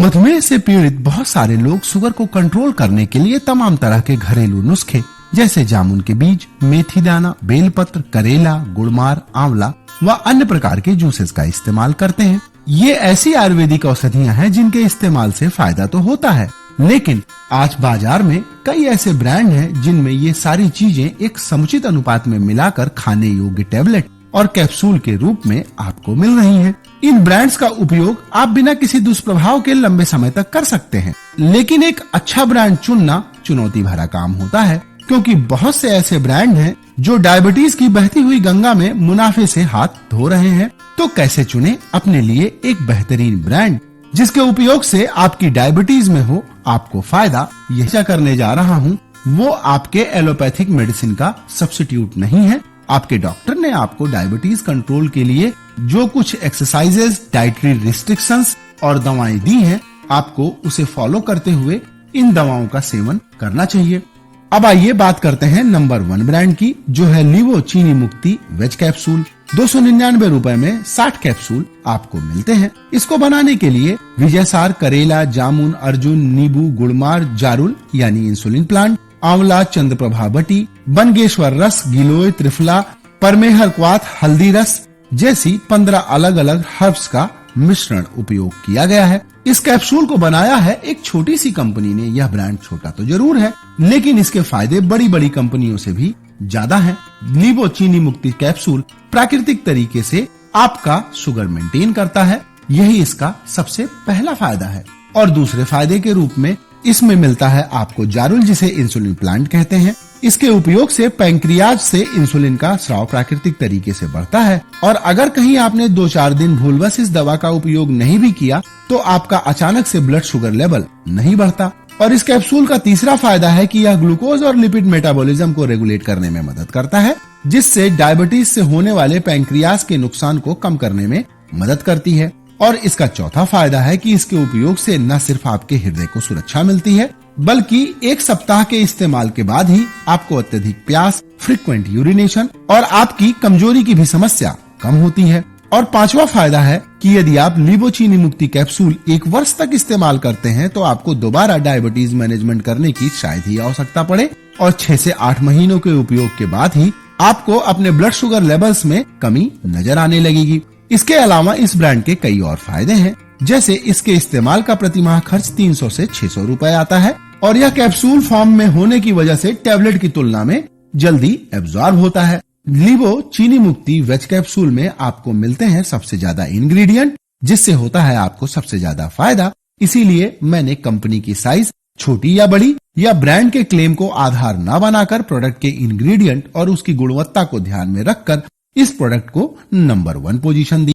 मधुमेह से पीड़ित बहुत सारे लोग शुगर को कंट्रोल करने के लिए तमाम तरह के घरेलू नुस्खे जैसे जामुन के बीज, मेथी दाना, बेलपत्र, करेला, गुड़मार, आंवला व अन्य प्रकार के जूसेस का इस्तेमाल करते हैं। ये ऐसी आयुर्वेदिक औषधियाँ हैं जिनके इस्तेमाल से फायदा तो होता है, लेकिन आज बाजार में कई ऐसे ब्रांड हैं जिनमें ये सारी चीजें एक समुचित अनुपात में मिलाकर खाने योग्य टैबलेट और कैप्सूल के रूप में आपको मिल रही हैं। इन ब्रांड्स का उपयोग आप बिना किसी दुष्प्रभाव के लंबे समय तक कर सकते हैं, लेकिन एक अच्छा ब्रांड चुनना चुनौती भरा काम होता है, क्योंकि बहुत से ऐसे ब्रांड हैं जो डायबिटीज की बहती हुई गंगा में मुनाफे से हाथ धो रहे हैं। तो कैसे चुने अपने लिए एक बेहतरीन ब्रांड जिसके उपयोग से आपकी डायबिटीज में हो आपको फायदा। यही करने जा रहा हूँ वो आपके एलोपैथिक मेडिसिन का सब्स्टिट्यूट नहीं है। आपके डॉक्टर ने आपको डायबिटीज कंट्रोल के लिए जो कुछ एक्सरसाइजेज, डाइटरी रिस्ट्रिक्शंस और दवाएं दी हैं, आपको उसे फॉलो करते हुए इन दवाओं का सेवन करना चाहिए। अब आइए बात करते हैं नंबर 1 ब्रांड की, जो है लीवो चीनी मुक्ति वेज कैप्सूल। 299 रुपए में 60 कैप्सूल आपको मिलते हैं। इसको बनाने के लिए विजयसार, करेला, जामुन, अर्जुन, नींबू, गुड़मार, जारुल यानी इंसुलिन प्लांट, आंवला, चंद्रप्रभा बटी, बनगेश्वर रस, गिलोय, त्रिफला, परमेहर क्वाथ, हल्दी रस जैसी 15 अलग अलग हर्ब्स का मिश्रण उपयोग किया गया है। इस कैप्सूल को बनाया है एक छोटी सी कंपनी ने। यह ब्रांड छोटा तो जरूर है, लेकिन इसके फायदे बड़ी बड़ी कंपनियों से भी ज्यादा हैं। लीवो चीनी मुक्ति कैप्सूल प्राकृतिक तरीके से आपका शुगर मेंटेन करता है, यही इसका सबसे पहला फायदा है। और दूसरे फायदे के रूप में इसमें मिलता है आपको जारुल, जिसे इंसुलिन प्लांट कहते हैं। इसके उपयोग से पैंक्रियाज से इंसुलिन का स्राव प्राकृतिक तरीके से बढ़ता है, और अगर कहीं आपने 2-4 दिन भूलवश इस दवा का उपयोग नहीं भी किया तो आपका अचानक से ब्लड शुगर लेवल नहीं बढ़ता। और इस कैप्सूल का तीसरा फायदा है कि यह ग्लूकोज और लिपिड मेटाबॉलिज्म को रेगुलेट करने में मदद करता है, जिससे डायबिटीज से होने वाले पैंक्रियाज के नुकसान को कम करने में मदद करती है। और इसका चौथा फायदा है कि इसके उपयोग से न सिर्फ आपके हृदय को सुरक्षा मिलती है, बल्कि 1 सप्ताह के इस्तेमाल के बाद ही आपको अत्यधिक प्यास, फ्रीक्वेंट यूरिनेशन और आपकी कमजोरी की भी समस्या कम होती है। और 5वां फायदा है कि यदि आप लीवो चीनी मुक्ति कैप्सूल 1 वर्ष तक इस्तेमाल करते हैं तो आपको दोबारा डायबिटीज मैनेजमेंट करने की शायद ही आवश्यकता पड़े, और 6 से 8 महीनों के उपयोग के बाद ही आपको अपने ब्लड शुगर लेवल्स में कमी नजर आने लगेगी। इसके अलावा इस ब्रांड के कई और फायदे हैं, जैसे इसके इस्तेमाल का प्रतिमाह खर्च 300 से 600 रुपए आता है, और यह कैप्सूल फॉर्म में होने की वजह से टैबलेट की तुलना में जल्दी एब्जॉर्ब होता है। लीवो चीनी मुक्ति वेज कैप्सूल में आपको मिलते हैं सबसे ज्यादा इंग्रेडिएंट, जिससे होता है आपको सबसे ज्यादा फायदा। इसीलिए मैंने कंपनी की साइज छोटी या बड़ी या ब्रांड के क्लेम को आधार न बनाकर प्रोडक्ट के इंग्रेडिएंट और उसकी गुणवत्ता को ध्यान में रखकर इस प्रोडक्ट को नंबर 1 पोजीशन दी।